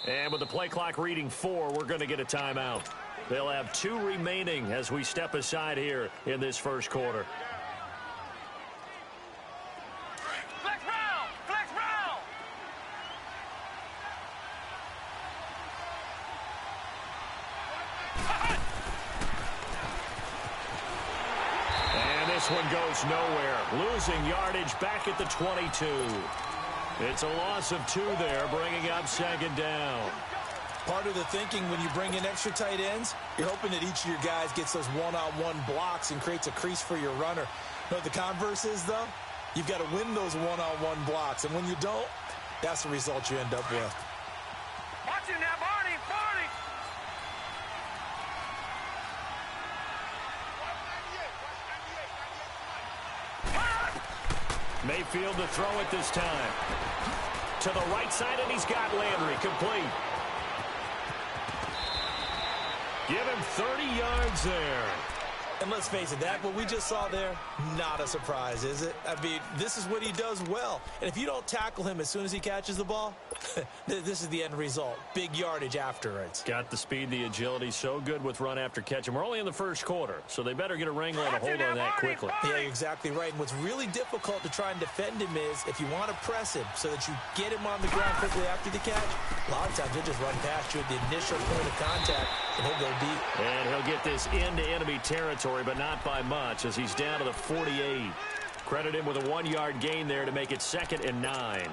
And with the play clock reading 4, we're going to get a timeout. They'll have 2 remaining as we step aside here in this first quarter. Flex round! Flex round! And this one goes nowhere. Losing yardage back at the 22. It's a loss of 2 there, bringing up second down. Part of the thinking when you bring in extra tight ends, you're hoping that each of your guys gets those one-on-one blocks and creates a crease for your runner. You know what the converse is, though? You've got to win those one-on-one blocks, and when you don't, that's the result you end up with. Watch him now, Barney! Barney! Mayfield to throw it this time. To the right side, and he's got Landry complete. Give him 30 yards there. And let's face it, that what we just saw there, not a surprise, is it? I mean, this is what he does well. And if you don't tackle him as soon as he catches the ball, this is the end result. Big yardage afterwards. Got the speed, the agility, so good with run after catch. And we're only in the first quarter, so they better get a wrangle and a hold on that quickly. Yeah, you're exactly right. And what's really difficult to try and defend him is if you want to press him so that you get him on the ground quickly after the catch, a lot of times he'll just run past you at the initial point of contact, and he'll go deep. And he'll get this into enemy territory, but not by much as he's down to the 48. Credit him with a 1-yard gain there to make it 2nd and 9.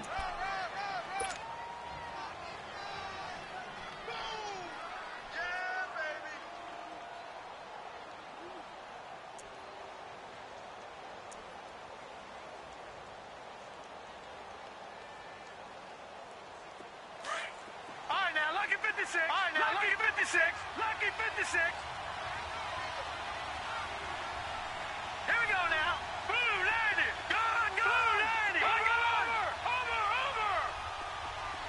Lucky 56. All right, now, Lucky 56. Lucky 56. Here we go now. Blue landed. Gone. Blue landed. Over.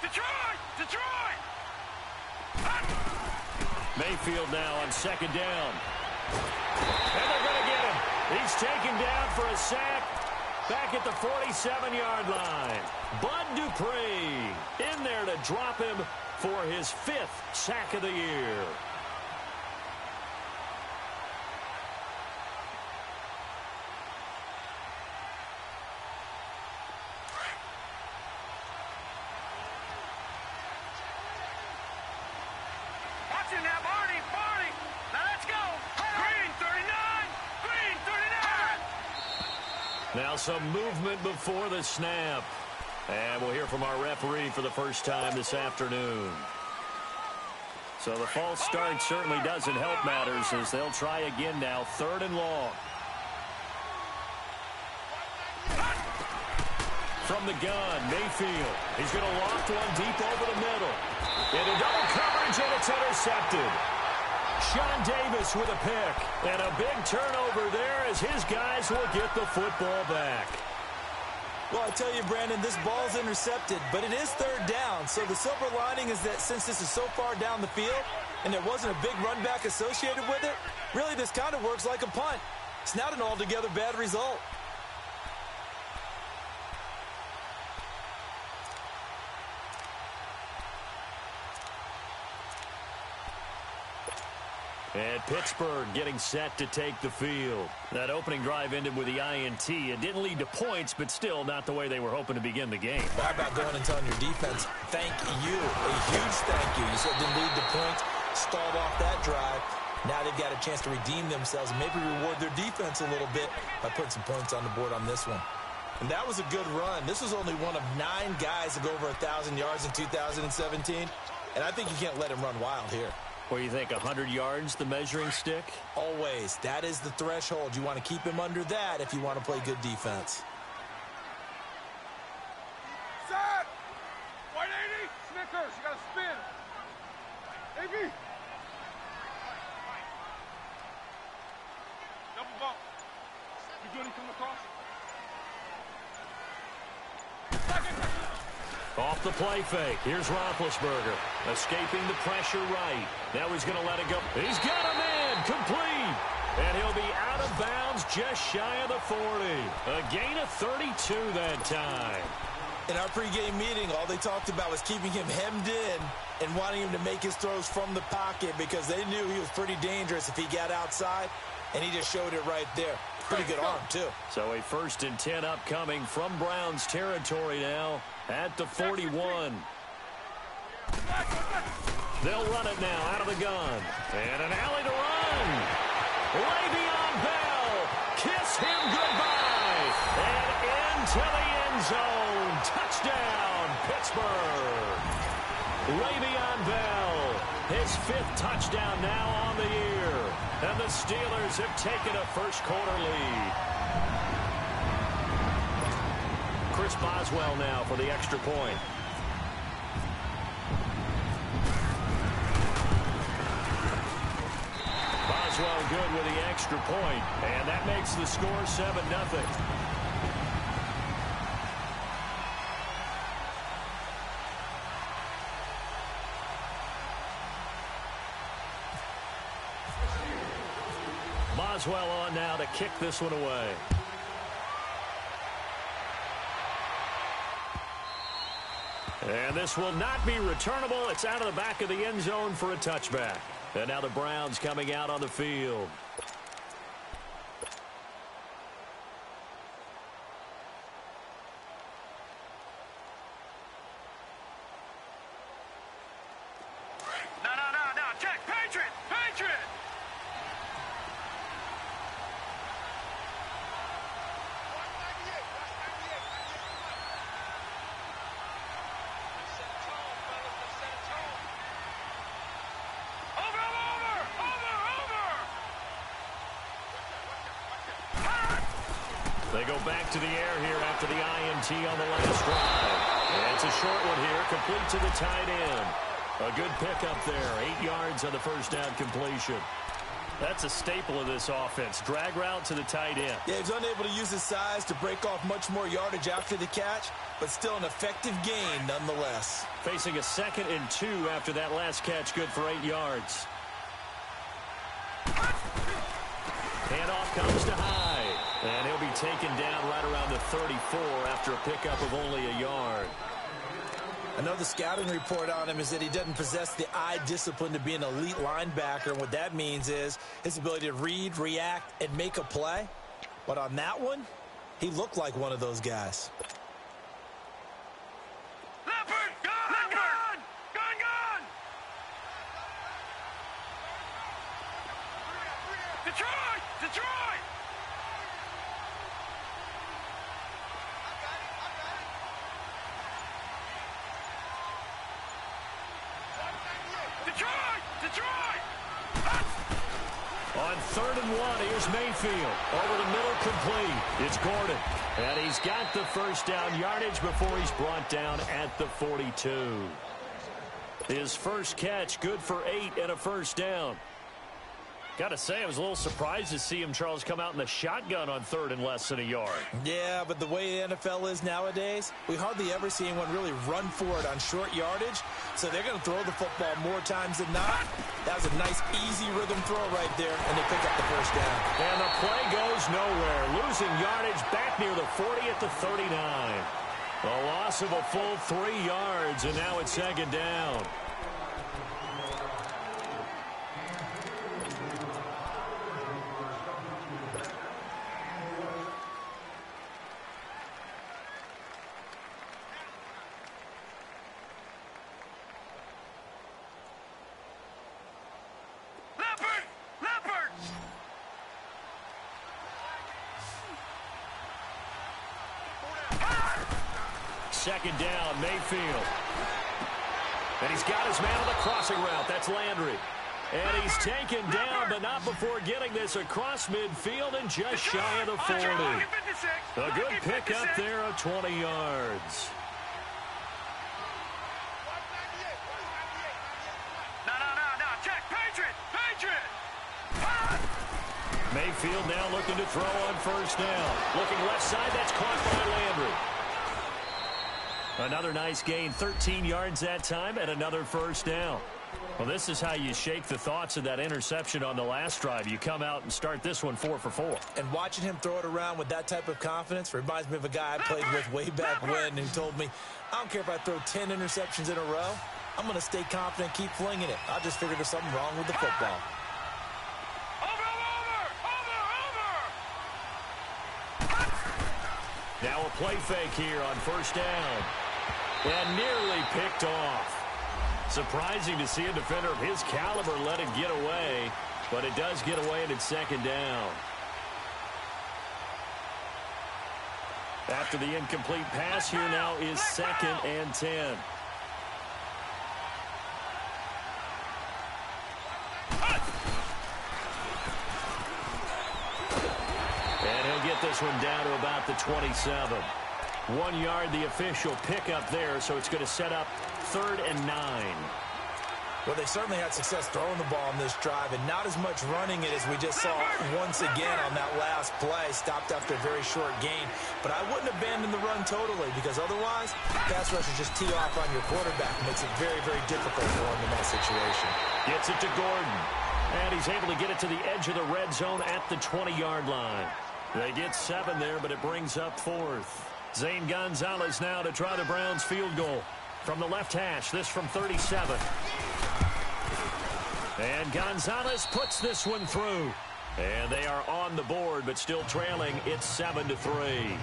Detroit. Mayfield now on 2nd down. And they're going to get him. He's taken down for a sack back at the 47-yard line. Bud Dupree in there to drop him for his 5th sack of the year. Watch it now, Barney. Now let's go. Green 39. Now some movement before the snap. And we'll hear from our referee for the first time this afternoon. So the false start certainly doesn't help matters as they'll try again now. 3rd and long. From the gun, Mayfield. He's going to loft one deep over the middle. Into double coverage, and it's intercepted. Sean Davis with a pick. And a big turnover there as his guys will get the football back. Well, I tell you, Brandon, this ball's intercepted, but it is 3rd down. So the silver lining is that since this is so far down the field and there wasn't a big run back associated with it, really this kind of works like a punt. It's not an altogether bad result. And Pittsburgh getting set to take the field. That opening drive ended with the INT. It didn't lead to points, but still not the way they were hoping to begin the game. How about going and telling your defense, thank you, a huge thank you. You said didn't lead to points, stalled off that drive. Now they've got a chance to redeem themselves and maybe reward their defense a little bit by putting some points on the board on this one. And that was a good run. This was only one of 9 guys to go over 1,000 yards in 2017. And I think you can't let him run wild here. What do you think, 100 yards, the measuring stick? Always. That is the threshold. You want to keep him under that if you want to play good defense. Set. 180. Snickers, you got to spin. AB. Double bump. You doing anything across? Off the play fake. Here's Roethlisberger. Escaping the pressure right. Now he's going to let it go. He's got a man. Complete. And he'll be out of bounds just shy of the 40. A gain of 32 that time. In our pregame meeting, all they talked about was keeping him hemmed in and wanting him to make his throws from the pocket because they knew he was pretty dangerous if he got outside, and he just showed it right there. Pretty good arm, too. So a 1st and 10 upcoming from Browns territory now at the 41. They'll run it now out of the gun. And an alley to run. Le'Veon Bell. Kiss him goodbye. And into the end zone. Touchdown, Pittsburgh. Le'Veon Bell. His 5th touchdown now on the year. And the Steelers have taken a first-quarter lead. Chris Boswell now for the extra point. Boswell good with the extra point, and that makes the score 7-0. Boswell on now to kick this one away. And this will not be returnable. It's out of the back of the end zone for a touchback. And now the Browns coming out on the field. No. Check. Patriot. They go back to the air here after the INT on the last drive. And it's a short one here, complete to the tight end. A good pickup there, 8 yards on the first down completion. That's a staple of this offense. Drag route to the tight end. Yeah, he's unable to use his size to break off much more yardage after the catch, but still an effective gain nonetheless. Facing a 2nd and 2 after that last catch, good for 8 yards. Handoff comes to Hyde, and he'll be taken down right around the 34 after a pickup of only a yard. Another scouting report on him is that he doesn't possess the eye discipline to be an elite linebacker, and what that means is his ability to read, react, and make a play. But on that one, he looked like one of those guys. Leopard! Gun! Detroit! On 3rd and 1, here's Mayfield. Over the middle, complete. It's Gordon. And he's got the first down yardage before he's brought down at the 42. His first catch, good for 8 and a first down. Got to say, I was a little surprised to see him, Charles, come out in the shotgun on 3rd and less than a yard. Yeah, but the way the NFL is nowadays, we hardly ever see anyone really run for it on short yardage. So they're going to throw the football more times than not. That was a nice, easy rhythm throw right there, and they pick up the first down. And the play goes nowhere. Losing yardage back near the 40 at the 39. A loss of a full 3 yards, and now it's 2nd down. Second down, Mayfield. And he's got his man on the crossing route. That's Landry. And he's taken down, but not before getting this across midfield and just shy of the 40. A good pickup there of 20 yards. No. Check. Patriot. Mayfield now looking to throw on first down. Looking left side, that's caught by Landry. Another nice gain, 13 yards that time, and another first down. Well, this is how you shake the thoughts of that interception on the last drive. You come out and start this one 4 for 4. And watching him throw it around with that type of confidence reminds me of a guy I played with way back when who told me, I don't care if I throw 10 interceptions in a row. I'm going to stay confident, keep flinging it. I just figured there's something wrong with the football. Now a play fake here on first down. And nearly picked off. Surprising to see a defender of his caliber let it get away, but it does get away and it's second down. After the incomplete pass, here now is 2nd and 10. And he'll get this one down to about the 27. 1 yard, the official pickup there, so it's going to set up 3rd and 9. Well, they certainly had success throwing the ball on this drive, and not as much running it as we just saw once again on that last play. Stopped after a very short gain. But I wouldn't abandon the run totally, because otherwise, pass rushers just tee off on your quarterback. Makes it very, very difficult for him in that situation. Gets it to Gordon. And he's able to get it to the edge of the red zone at the 20-yard line. They get 7 there, but it brings up 4th. Zane Gonzalez now to try the Browns field goal. From the left hash, this from 37. And Gonzalez puts this one through. And they are on the board, but still trailing. It's 7-3.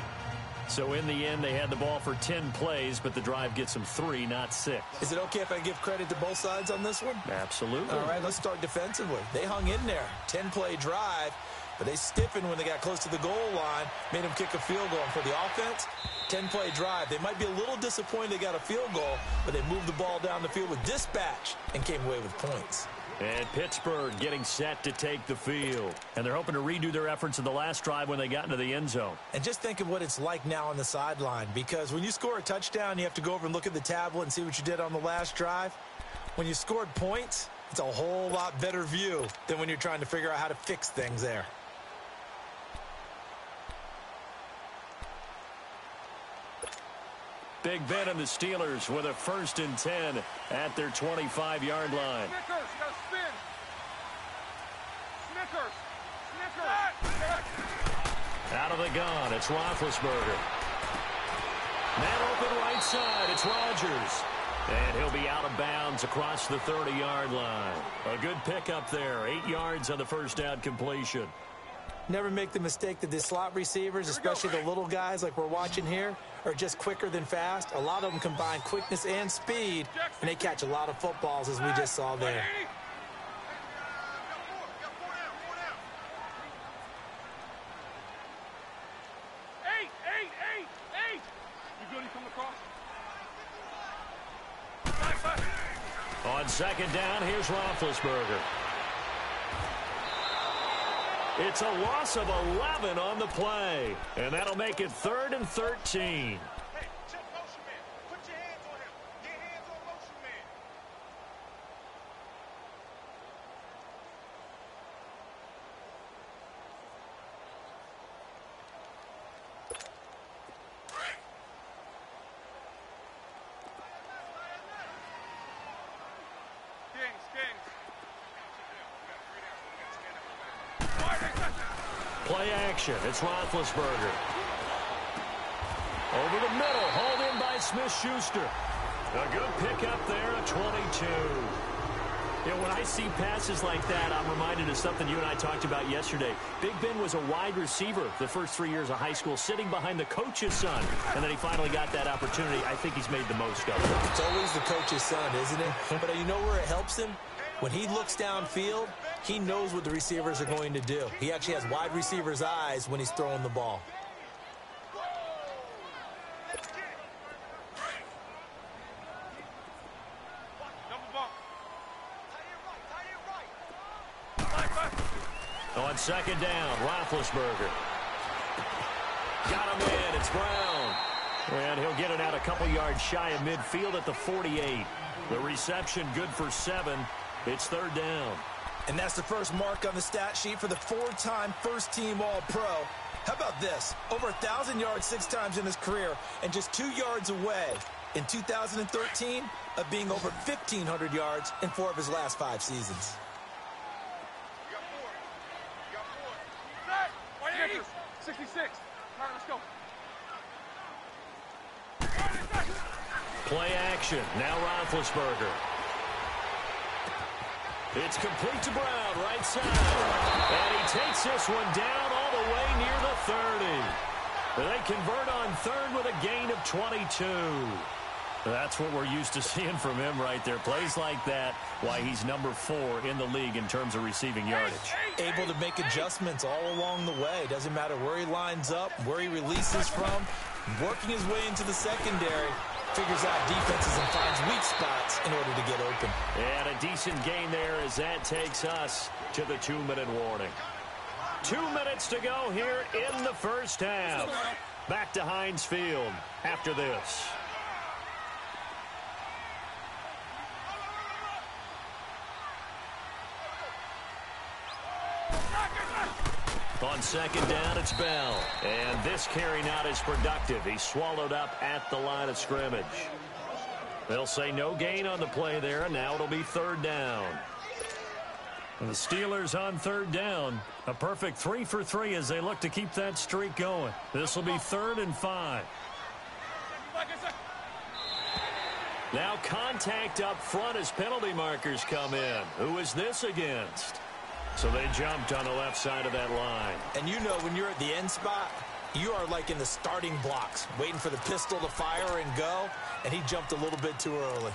So in the end, they had the ball for 10 plays, but the drive gets them 3, not 6. Is it okay if I give credit to both sides on this one? Absolutely. All right, let's start defensively. They hung in there. 10-play drive. But they stiffened when they got close to the goal line, made them kick a field goal. And for the offense, 10-play drive. They might be a little disappointed they got a field goal, but they moved the ball down the field with dispatch and came away with points. And Pittsburgh getting set to take the field. And they're hoping to redo their efforts in the last drive when they got into the end zone. And just think of what it's like now on the sideline, because when you score a touchdown, you have to go over and look at the tablet and see what you did on the last drive. When you scored points, it's a whole lot better view than when you're trying to figure out how to fix things there. Big Ben and the Steelers with a 1st and 10 at their 25-yard line. Snickers, you gotta spin. Snickers. Out of the gun, it's Roethlisberger. Man open right side, it's Rodgers. And he'll be out of bounds across the 30-yard line. A good pickup there, 8 yards on the first down completion. Never make the mistake that the slot receivers, especially the little guys like we're watching here, are just quicker than fast. A lot of them combine quickness and speed, and they catch a lot of footballs, as we just saw there. Eight. You good? He come across? On second down, here's Roethlisberger. It's a loss of 11 on the play, and that'll make it 3rd and 13. Hey, check motion man. Put your hands on him. Get hands on motion man. Kings. Play action. It's Roethlisberger. Over the middle. Hauled in by Smith-Schuster. A good pickup there, a 22. You know, when I see passes like that, I'm reminded of something you and I talked about yesterday. Big Ben was a wide receiver the first 3 years of high school, sitting behind the coach's son. And then he finally got that opportunity. I think he's made the most of it. It's always the coach's son, isn't it? But you know where it helps him? When he looks downfield, he knows what the receivers are going to do. He actually has wide receivers' eyes when he's throwing the ball. On second down, Roethlisberger. Got him in. It's Brown. And he'll get it out a couple yards shy of midfield at the 48. The reception good for 7. It's 3rd down. And that's the first mark on the stat sheet for the 4-time first-team All-Pro. How about this? Over 1,000 yards 6 times in his career, and just 2 yards away in 2013 of being over 1,500 yards in 4 of his last 5 seasons. You got 4. You got 4. Set. Right, 66. All right, let's go. Play action. Now Roethlisberger. It's complete to Brown, right side. And he takes this one down all the way near the 30. They convert on third with a gain of 22. That's what we're used to seeing from him right there. Plays like that, why he's number 4 in the league in terms of receiving yardage. Able to make adjustments all along the way. Doesn't matter where he lines up, where he releases from. Working his way into the secondary. Figures out defenses and finds weak spots in order to get open. And a decent gain there as that takes us to the 2-minute warning. 2 minutes to go here in the first half. Back to Heinz Field after this. On second down, it's Bell. And this carry not as productive. He's swallowed up at the line of scrimmage. They'll say no gain on the play there, and now it'll be third down. And the Steelers on third down. A perfect 3 for 3 as they look to keep that streak going. This will be 3rd and 5. Now contact up front as penalty markers come in. Who is this against? So they jumped on the left side of that line. And you know when you're at the end spot, you are like in the starting blocks, waiting for the pistol to fire and go, and he jumped a little bit too early.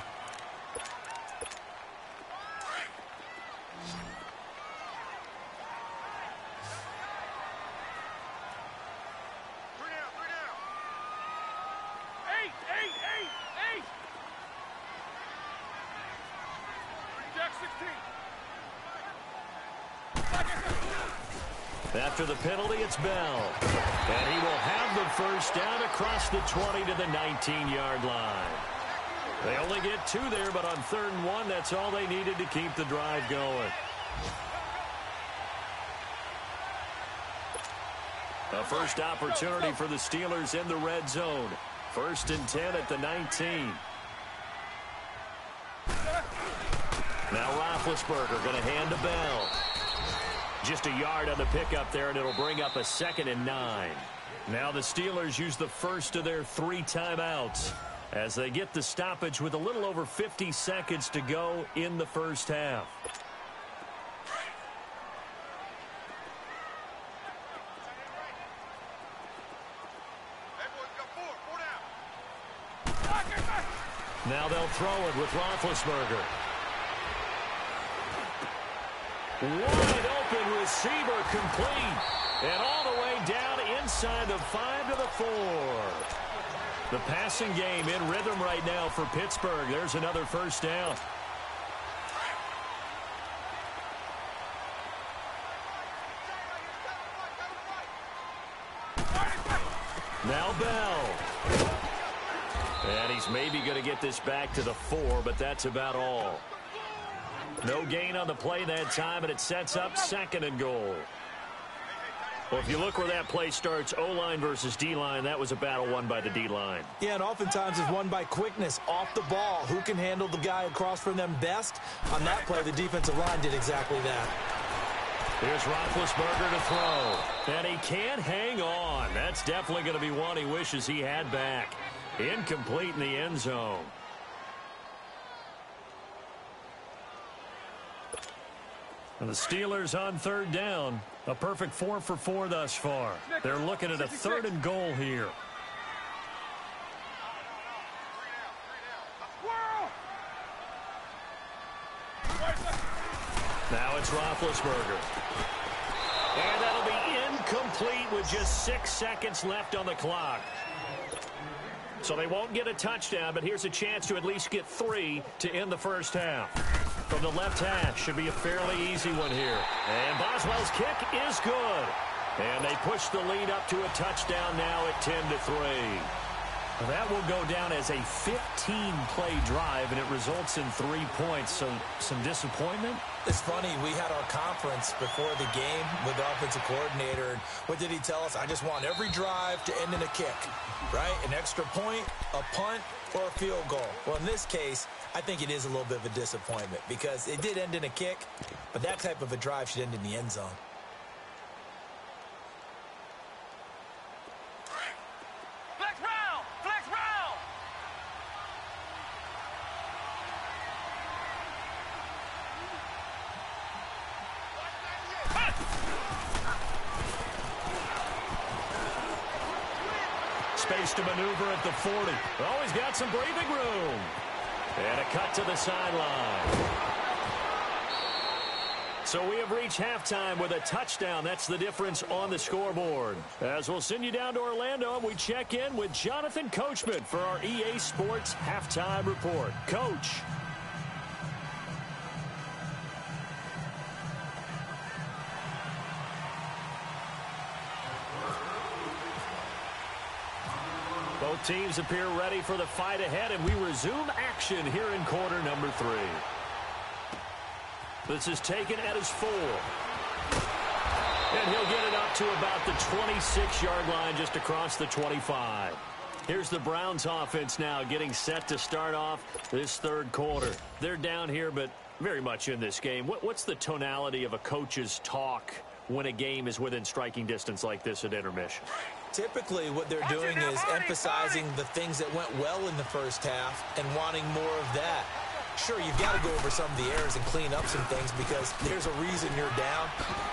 After the penalty, it's Bell. And he will have the first down across the 20 to the 19-yard line. They only get 2 there, but on 3rd and 1, that's all they needed to keep the drive going. A first opportunity for the Steelers in the red zone. 1st and 10 at the 19. Now Roethlisberger going to hand to Bell. Just a yard on the pickup there, and it'll bring up a 2nd and 9. Now the Steelers use the first of their 3 timeouts as they get the stoppage with a little over 50 seconds to go in the first half. Now they'll throw it with Roethlisberger. Wide open receiver complete. And all the way down inside the 5 to the 4. The passing game in rhythm right now for Pittsburgh. There's another first down. Now Bell. And he's maybe going to get this back to the 4, but that's about all. No gain on the play that time, and it sets up 2nd and goal. Well, if you look where that play starts, O-line versus D-line, that was a battle won by the D-line. Yeah, and oftentimes it's won by quickness off the ball. Who can handle the guy across from them best? On that play, the defensive line did exactly that. Here's Roethlisberger to throw. And he can't hang on. That's definitely going to be one he wishes he had back. Incomplete in the end zone. And the Steelers on 3rd down. A perfect 4 for 4 thus far. They're looking at a 3rd and goal here. Now it's Roethlisberger. And that'll be incomplete with just 6 seconds left on the clock. So they won't get a touchdown, but here's a chance to at least get 3 to end the first half. From the left hash, should be a fairly easy one here. And Boswell's kick is good. And they push the lead up to a touchdown now at 10-3. Well, that will go down as a 15-play drive, and it results in 3 points. So some disappointment? It's funny, we had our conference before the game with the offensive coordinator, and what did he tell us? I just want every drive to end in a kick, right? An extra point, a punt, or a field goal. Well, in this case, I think it is a little bit of a disappointment because it did end in a kick, but that type of a drive should end in the end zone. Space to maneuver at the 40. Oh, he's got some breathing room. And a cut to the sideline. So we have reached halftime with a touchdown. That's the difference on the scoreboard. As we'll send you down to Orlando, we check in with Jonathan Coachman for our EA Sports Halftime Report. Coach. Both teams appear ready for the fight ahead, and we resume action here in quarter number 3. This is taken at his 4. And he'll get it up to about the 26-yard line, just across the 25. Here's the Browns offense now getting set to start off this third quarter. They're down here, but very much in this game. What's the tonality of a coach's talk when a game is within striking distance like this at intermission? Typically, what they're doing is emphasizing the things that went well in the first half and wanting more of that. Sure, you've got to go over some of the errors and clean up some things because there's a reason you're down.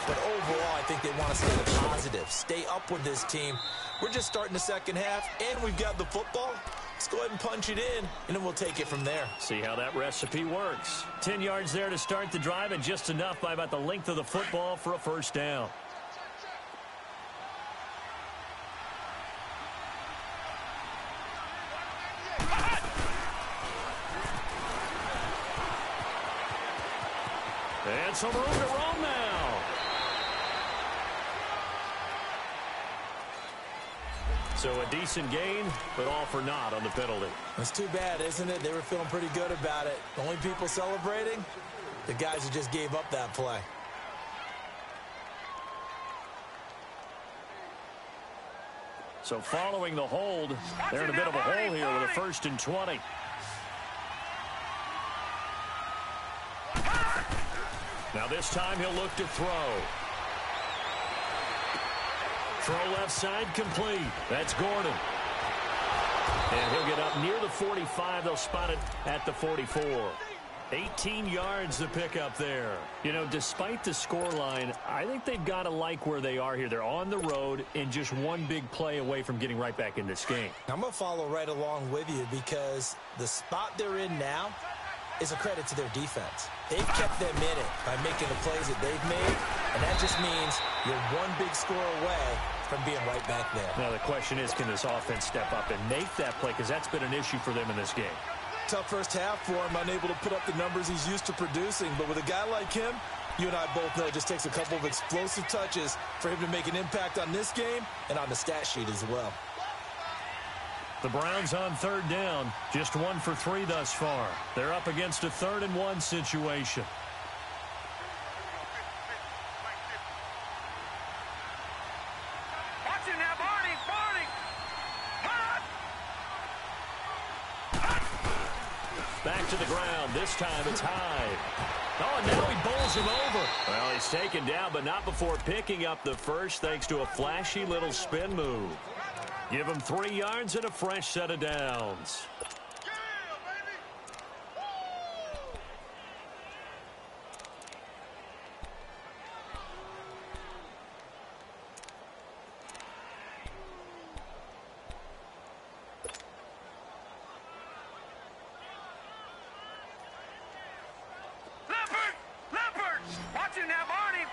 But overall, I think they want to stay positive, stay up with this team. We're just starting the second half, and we've got the football. Let's go ahead and punch it in, and then we'll take it from there. See how that recipe works. 10 yards there to start the drive, and just enough by about the length of the football for a first down. And some room to roam now. So a decent gain, but all for naught on the penalty. It's too bad, isn't it? They were feeling pretty good about it. The only people celebrating, the guys who just gave up that play. So following the hold, they're in a bit of a hole here with a 1st and 20. Now this time he'll look to throw. Throw left side complete. That's Gordon. And he'll get up near the 45. They'll spot it at the 44. 18 yards to pick up there. You know, despite the scoreline, I think they've got to like where they are here. They're on the road and just one big play away from getting right back in this game. I'm going to follow right along with you because the spot they're in now is a credit to their defense. They've kept them in it by making the plays that they've made, and that just means you're one big score away from being right back there. Now the question is, can this offense step up and make that play? Because that's been an issue for them in this game. Tough first half for him, unable to put up the numbers he's used to producing. But with a guy like him, you and I both know it just takes a couple of explosive touches for him to make an impact on this game and on the stat sheet as well. The Browns on 3rd down, just 1 for 3 thus far. They're up against a 3rd and 1 situation. Watch it now, Barney! Back to the ground. This time it's high. Oh, and now he bowls him over. Well, he's taken down, but not before picking up the first thanks to a flashy little spin move. Give him 3 yards and a fresh set of downs. Leopard! Watch it now, Barney!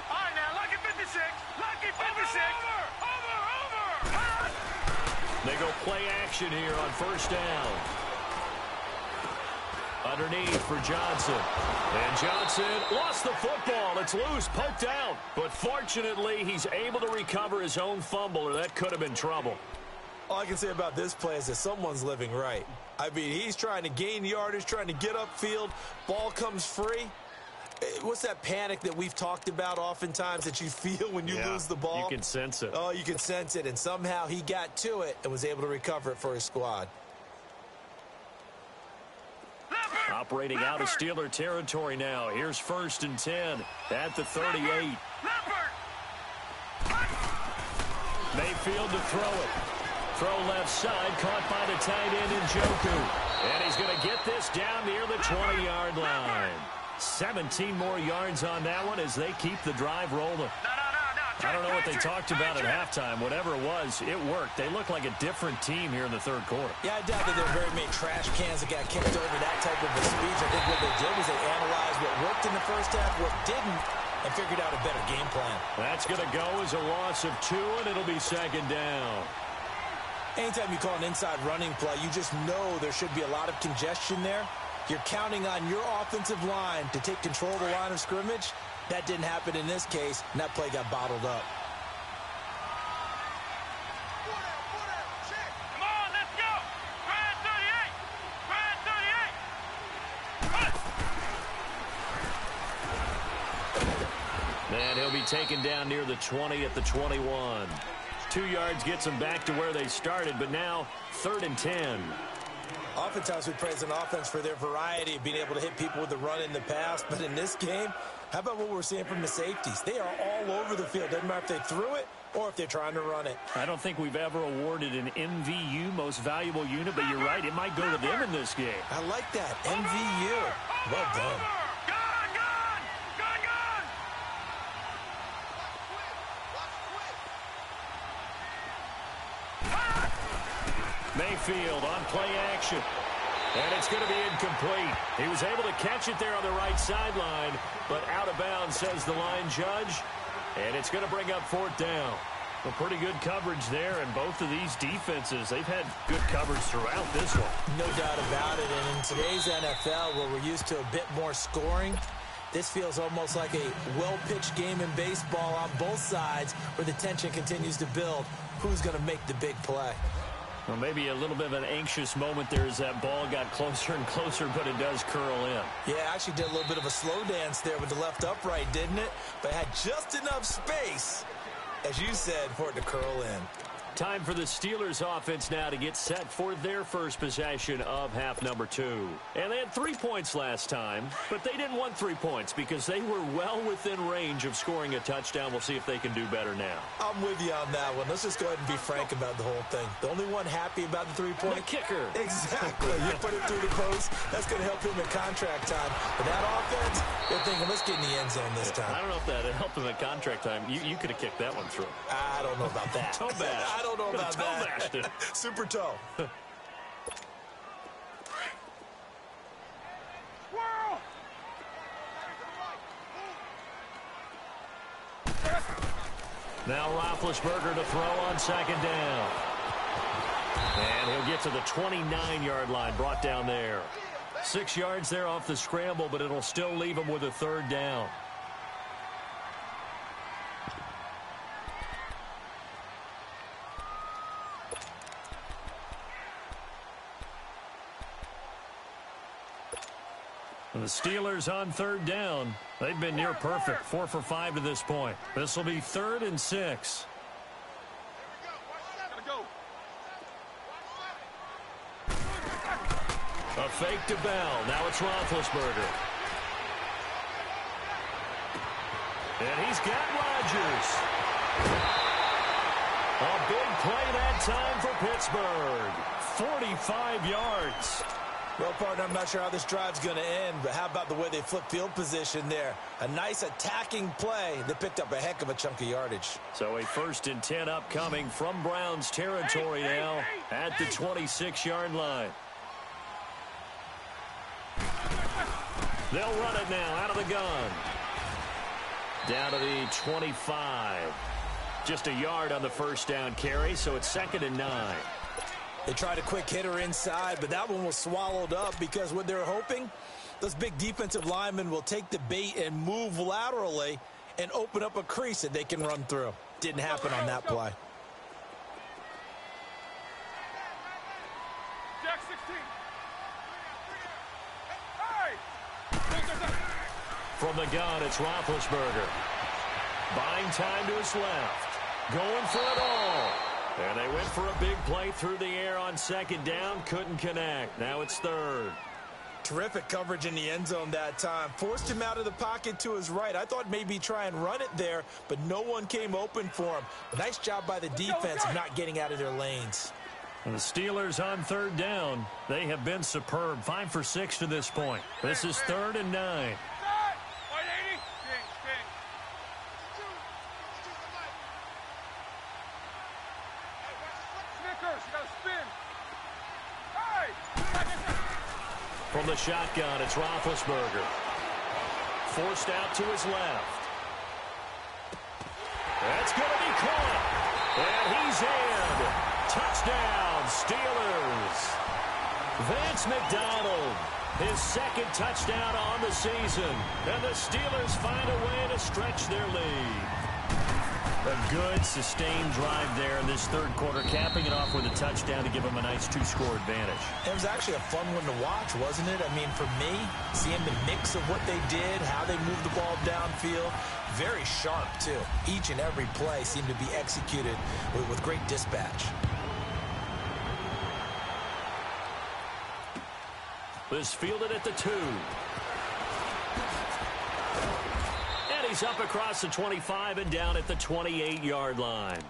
All right, now, lucky 56! Lucky 56! Over! They go play action here on 1st down. Underneath for Johnson. And Johnson lost the football. It's loose, poked out. But fortunately, he's able to recover his own fumble, or that could have been trouble. All I can say about this play is that someone's living right. I mean, he's trying to gain yardage, trying to get upfield. Ball comes free. What's that panic that we've talked about oftentimes that you feel when you lose the ball? You can sense it. Oh, you can sense it. And somehow he got to it and was able to recover it for his squad. Operating out of Steeler territory now. Here's 1st and 10 at the 38. Mayfield to throw it. Throw left side, caught by the tight end Njoku. And he's going to get this down near the 20-yard line. 17 more yards on that one as they keep the drive rolling. I don't know what they talked about at halftime. Whatever it was, it worked. They look like a different team here in the third quarter. Yeah, I doubt that there were very many trash cans that got kicked over that type of a speech. I think what they did was they analyzed what worked in the first half, what didn't, and figured out a better game plan. That's going to go as a loss of 2, and it'll be 2nd down. Anytime you call an inside running play, you just know there should be a lot of congestion there. You're counting on your offensive line to take control of the line of scrimmage. That didn't happen in this case, and that play got bottled up. Come on, let's go. Brad 38. And he'll be taken down near the 20 at the 21. 2 yards gets them back to where they started, but now 3rd and 10. Oftentimes we praise an offense for their variety of being able to hit people with the run in the pass, but in this game, how about what we're seeing from the safeties? They are all over the field. Doesn't matter if they threw it or if they're trying to run it. I don't think we've ever awarded an MVU, most valuable unit, but you're right, it might go to them in this game. I like that. MVU. Well done. Mayfield on play action. And it's going to be incomplete. He was able to catch it there on the right sideline, but out of bounds, says the line judge. And it's going to bring up 4th down. Well, pretty good coverage there, and both of these defenses, they've had good coverage throughout this one. No doubt about it. And in today's NFL, where we're used to a bit more scoring, this feels almost like a well-pitched game in baseball on both sides where the tension continues to build. Who's going to make the big play? Well, maybe a little bit of an anxious moment there as that ball got closer and closer, but it does curl in. Yeah, actually did a little bit of a slow dance there with the left upright, didn't it? But had just enough space, as you said, for it to curl in. Time for the Steelers offense now to get set for their first possession of half number 2. And they had 3 points last time, but they didn't want 3 points because they were well within range of scoring a touchdown. We'll see if they can do better now. I'm with you on that one. Let's just go ahead and be frank about the whole thing. The only one happy about the 3-point? The kicker. Exactly. You put it through the post. That's going to help him at contract time. But that offense, they're thinking, let's get in the end zone this time. I don't know if that helped him at contract time. You could have kicked that one through. I don't know about that. Toe bash. I don't know about that. It. Super toe. Now Roethlisberger to throw on 2nd down. And he'll get to the 29-yard line, brought down there. 6 yards there off the scramble, but it'll still leave him with a 3rd down. The Steelers on 3rd down. They've been near perfect. 4 for 5 to this point. This will be 3rd and 6. A fake to Bell. Now it's Roethlisberger. And he's got Rodgers. A big play that time for Pittsburgh. 45 yards. Well, partner, I'm not sure how this drive's going to end, but how about the way they flip field position there? A nice attacking play that picked up a heck of a chunk of yardage. So a 1st and 10 upcoming from Browns territory now at the 26-yard line. They'll run it now out of the gun. Down to the 25. Just a yard on the 1st down carry, so it's 2nd and 9. They tried a quick hitter inside, but that one was swallowed up because what they're hoping, those big defensive linemen will take the bait and move laterally and open up a crease that they can run through. Didn't happen on that play. Jack 16. Hey! From the gun, it's Roethlisberger. Buying time to his left. Going for it all. And they went for a big play through the air on second down. Couldn't connect. Now it's third. Terrific coverage in the end zone that time. Forced him out of the pocket to his right. I thought maybe try and run it there, but no one came open for him. Nice job by the defense of not getting out of their lanes. And the Steelers on third down. They have been superb. 5 for 6 to this point. This is 3rd and 9. From the shotgun, it's Roethlisberger. Forced out to his left. That's going to be caught. And he's in. Touchdown, Steelers. Vance McDonald, his second touchdown on the season. And the Steelers find a way to stretch their lead. A good, sustained drive there in this third quarter, capping it off with a touchdown to give them a nice 2-score advantage. It was actually a fun one to watch, wasn't it? I mean, for me, seeing the mix of what they did, how they moved the ball downfield, very sharp, too. Each and every play seemed to be executed with great dispatch. This fielded at the 2. He's up across the 25 and down at the 28-yard line.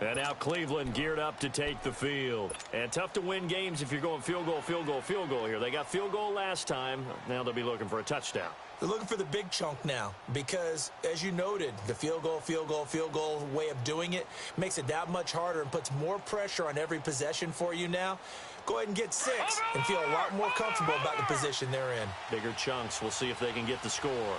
And now Cleveland geared up to take the field. And tough to win games if you're going field goal, field goal, field goal here. They got field goal last time. Now they'll be looking for a touchdown. They're looking for the big chunk now because, as you noted, the field goal, field goal, field goal way of doing it makes it that much harder and puts more pressure on every possession for you now. Go ahead and get 6 and feel a lot more comfortable about the position they're in. Bigger chunks. We'll see if they can get the score.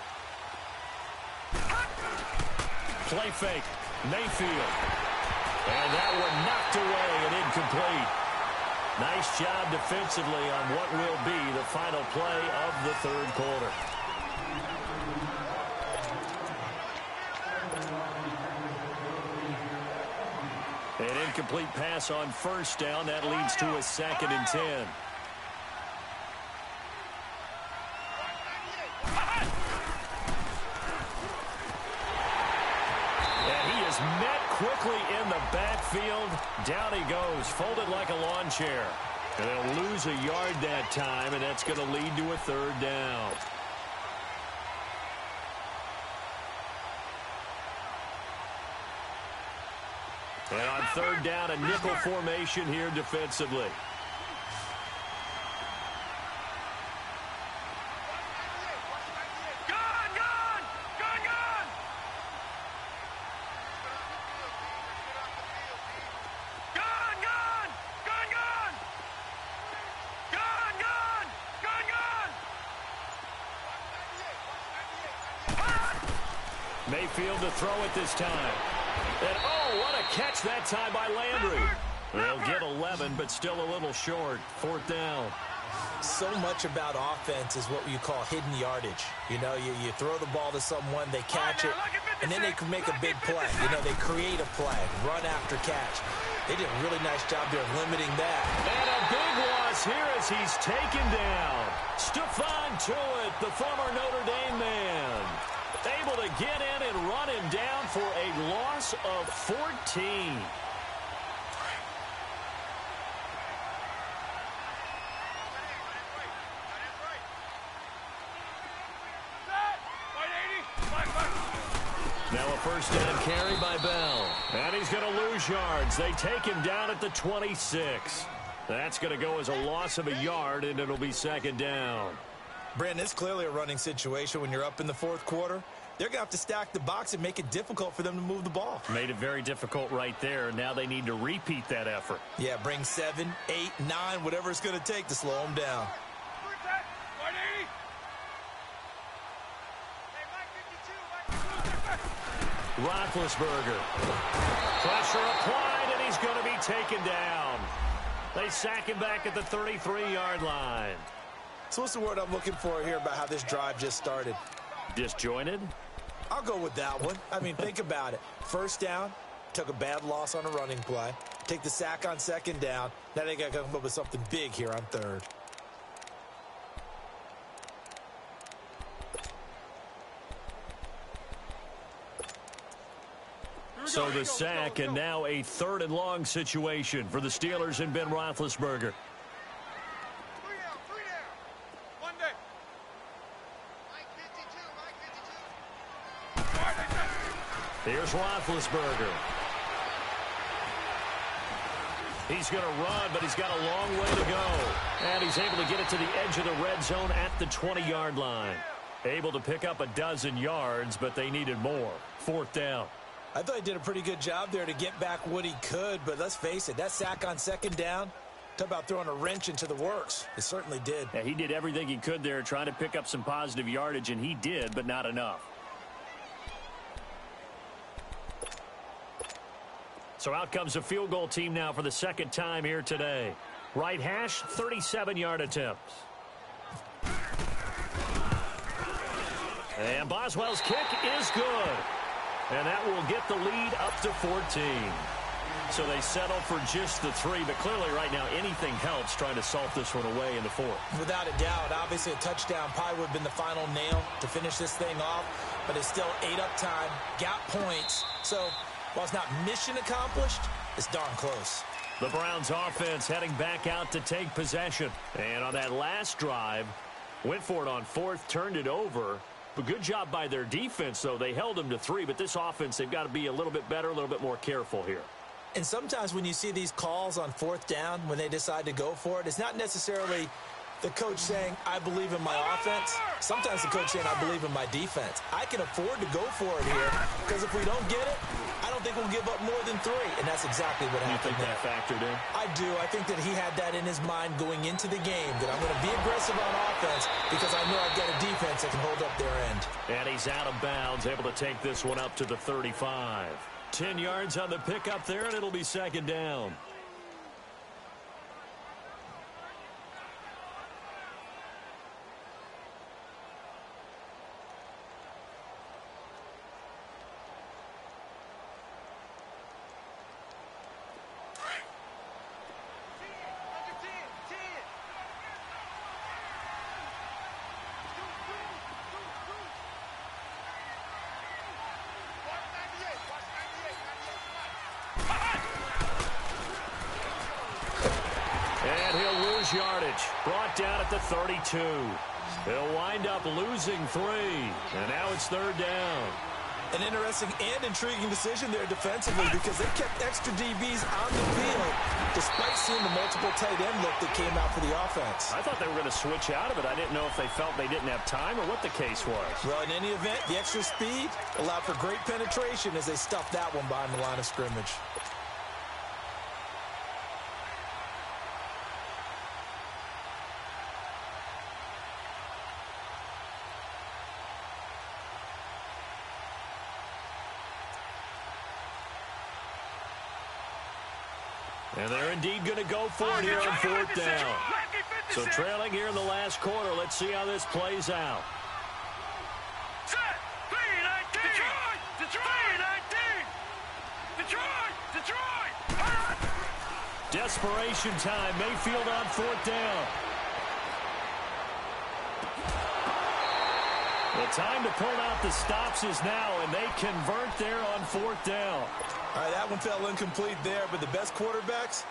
Play fake. Mayfield. And that one knocked away and incomplete. Nice job defensively on what will be the final play of the third quarter. An incomplete pass on first down. That leads to a 2nd and 10. Met quickly in the backfield. Down he goes, folded like a lawn chair. And they'll lose a yard that time, and that's going to lead to a 3rd down. And on 3rd down, a nickel formation here defensively. Mayfield to throw it this time. And, oh, what a catch that time by Landry. They'll get 11, but still a little short. 4th down. So much about offense is what you call hidden yardage. You know, you throw the ball to someone, they catch it, and then they can make a big play. You know, they create a play, run after catch. They did a really nice job there of limiting that. And a big loss here as he's taken down. Stephon Tuitt, the former Notre Dame man, able to get in and run him down for a loss of 14. Now a 1st down carry by Bell. And he's going to lose yards. They take him down at the 26. That's going to go as a loss of a yard, and it'll be 2nd down. Brandon, it's clearly a running situation when you're up in the 4th quarter. They're going to have to stack the box and make it difficult for them to move the ball. Made it very difficult right there. Now they need to repeat that effort. Yeah, bring 7, 8, 9, whatever it's going to take to slow them down. Roethlisberger. Pressure applied, and he's going to be taken down. They sack him back at the 33-yard line. So what's the word I'm looking for here about how this drive just started? Disjointed? I'll go with that one. I mean, think about it. First down, took a bad loss on a running play. Take the sack on second down. Now they got to come up with something big here on third. So the sack, and now a 3rd and long situation for the Steelers and Ben Roethlisberger. 3 down. 1 day. Mike 52. Here's Roethlisberger. He's going to run, but he's got a long way to go. And he's able to get it to the edge of the red zone at the 20-yard line. Able to pick up a dozen yards, but they needed more. 4th down. I thought he did a pretty good job there to get back what he could, but let's face it, that sack on second down, talk about throwing a wrench into the works. It certainly did. Yeah, he did everything he could there trying to pick up some positive yardage, and he did, but not enough. So out comes a field goal team now for the 2nd time here today. Right hash, 37-yard attempts. And Boswell's kick is good. And that will get the lead up to 14. So they settle for just the 3, but clearly right now anything helps trying to salt this one away in the 4th. Without a doubt, obviously a touchdown probably would have been the final nail to finish this thing off, but it's still 8 up time, got points. So while it's not mission accomplished, it's darn close. The Browns offense heading back out to take possession. And on that last drive, went for it on 4th, turned it over. But good job by their defense, though. They held them to 3, but this offense, they've got to be a little bit better, a little bit more careful here. And sometimes when you see these calls on 4th down, when they decide to go for it, it's not necessarily the coach saying, I believe in my offense. Sometimes the coach saying, I believe in my defense. I can afford to go for it here, because if we don't get it, I don't think we'll give up more than 3. And that's exactly what happened. You think that factored in? I do. I think that he had that in his mind going into the game, that I'm going to be aggressive on offense because I know I've got a defense that can hold up their end. And he's out of bounds, able to take this one up to the 35. 10 yards on the pickup there, and it'll be 2nd down. Yardage brought down at the 32. They'll wind up losing 3, and now it's 3rd down. An interesting and intriguing decision there defensively because they kept extra DBs on the field despite seeing the multiple tight end look that came out for the offense. I thought they were going to switch out of it. I didn't know if they felt they didn't have time or what the case was. Well, in any event, the extra speed allowed for great penetration as they stuffed that one behind the line of scrimmage. And they're indeed going to go for it here on 4th down. So trailing here in the last quarter. Let's see how this plays out. Desperation time. Mayfield on 4th down. The time to pull out the stops is now, and they convert there on 4th down. All right, that one fell incomplete there, but the best quarterbacks,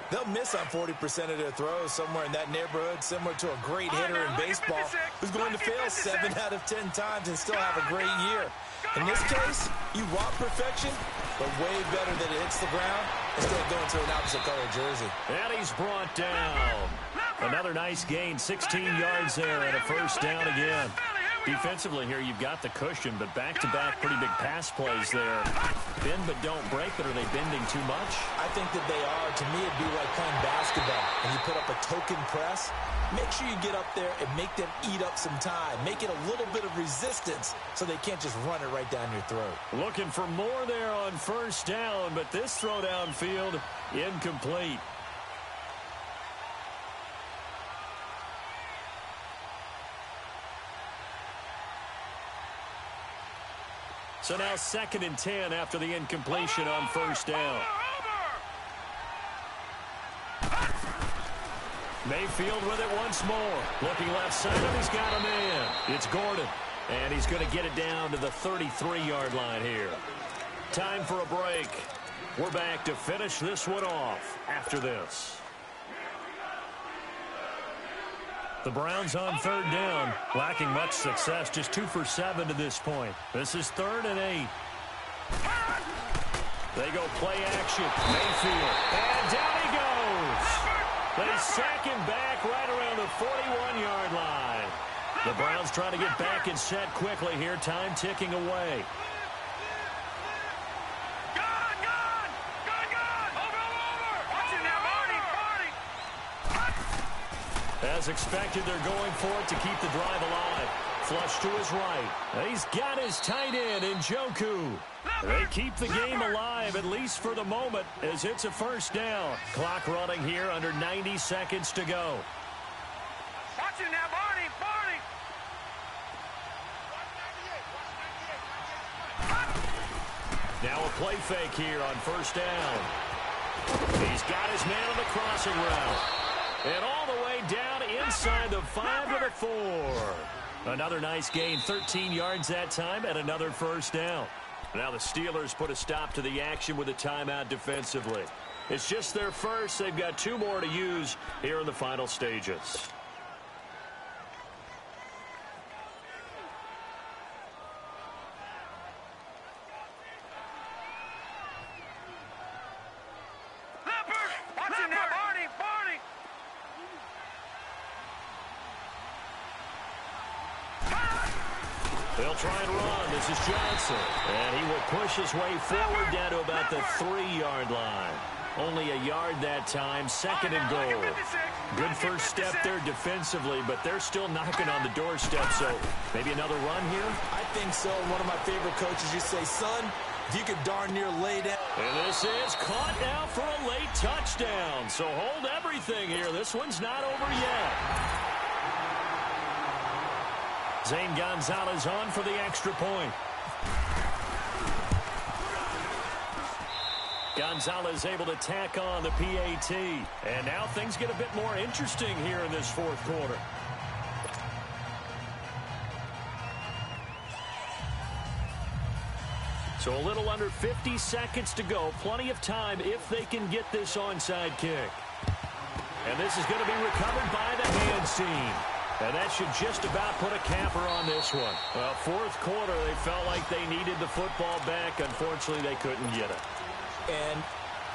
they'll miss on 40% of their throws, somewhere in that neighborhood, similar to a great hitter in baseball who's going to fail 7 out of 10 times and still have a great year. In this case, you want perfection, but way better that it hits the ground instead of going to an opposite color jersey. And he's brought down. Another nice gain, 16 yards there, and a 1st down again. Defensively here, you've got the cushion, but back-to-back pretty big pass plays there. Bend but don't break, but are they bending too much? I think that they are. To me, it'd be like playing basketball. When you put up a token press, make sure you get up there and make them eat up some time. Make it a little bit of resistance so they can't just run it right down your throat. Looking for more there on 1st down, but this throw downfield incomplete. So now 2nd and 10 after the incompletion on first down. Mayfield with it once more. Looking left side, and he's got a man. It's Gordon, and he's going to get it down to the 33-yard line here. Time for a break. We're back to finish this one off after this. The Browns on 3rd down, lacking much success, just 2 for 7 to this point. This is 3rd and 8. They go play action. Mayfield, and down he goes. They sack him back right around the 41-yard line. The Browns trying to get back and set quickly here, time ticking away. As expected, they're going for it to keep the drive alive. Flush to his right. He's got his tight end in Njoku. They keep the game alive, at least for the moment, as it's a first down. Clock running here under 90 seconds to go. Watch it now, Barney, Barney. Now a play fake here on first down. He's got his man on the crossing route. And all the way down inside the 5 to the 4. Another nice gain, 13 yards that time, and another first down. Now the Steelers put a stop to the action with a timeout defensively. It's just their first. They've got 2 more to use here in the final stages. They'll try and run. This is Johnson. And he will push his way forward down to about the 3-yard line. Only a yard that time. 2nd and goal. Good first step there defensively, but they're still knocking on the doorstep. So maybe another run here? I think so. One of my favorite coaches used to say, son, if you could darn near lay down. And this is caught now for a late touchdown. So hold everything here. This one's not over yet. Zane Gonzalez on for the extra point. Gonzalez able to tack on the PAT. And now things get a bit more interesting here in this 4th quarter. So a little under 50 seconds to go. Plenty of time if they can get this onside kick. And this is going to be recovered by the hands team. And that should just about put a capper on this one. Well, 4th quarter, they felt like they needed the football back. Unfortunately, they couldn't get it. And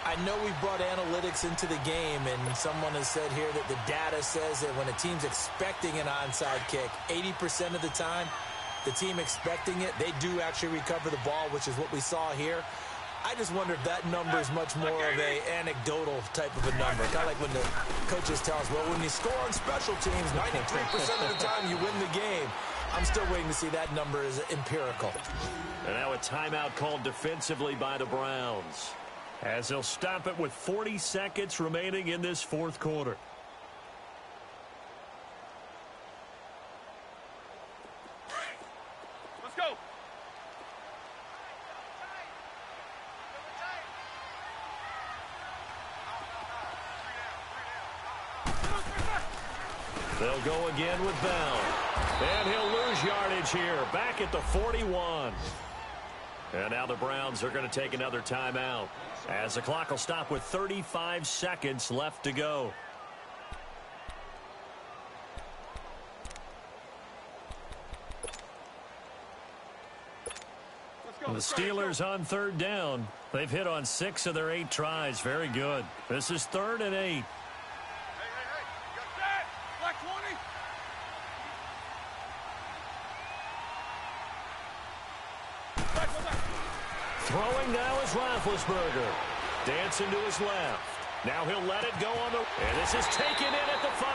I know we brought analytics into the game, and someone has said here that the data says that when a team's expecting an onside kick, 80% of the time, the team expecting it, they do actually recover the ball, which is what we saw here. I just wonder if that number is much more of a anecdotal type of a number. Kind of like when the coaches tell us, well, when you score on special teams, 93% of the time you win the game. I'm still waiting to see that number is empirical. And now a timeout called defensively by the Browns, as they'll stop it with 40 seconds remaining in this 4th quarter. Let's go. They'll go again with Bell. And he'll lose yardage here, back at the 41. And now the Browns are going to take another timeout, as the clock will stop with 35 seconds left to go. The Steelers on 3rd down. They've hit on 6 of their 8 tries. Very good. This is 3rd and 8. Throwing now is Roethlisberger. Dancing to his left. Now he'll let it go on the... And this is taken in at the 5.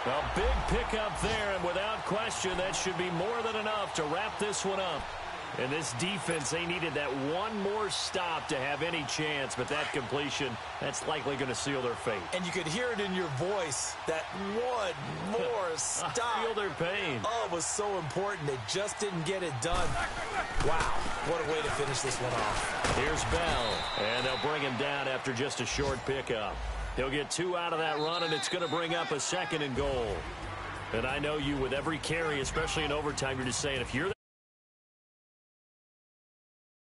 A big pickup there, and without question, that should be more than enough to wrap this one up. And this defense, they needed that one more stop to have any chance, but that completion, that's likely going to seal their fate. And you could hear it in your voice, that one more stop. I feel their pain. Oh, it was so important. They just didn't get it done. Wow, what a way to finish this one off. Here's Bell, and they'll bring him down after just a short pickup. He'll get 2 out of that run, and it's going to bring up a 2nd and goal. And I know you, with every carry, especially in overtime, you're just saying, if you're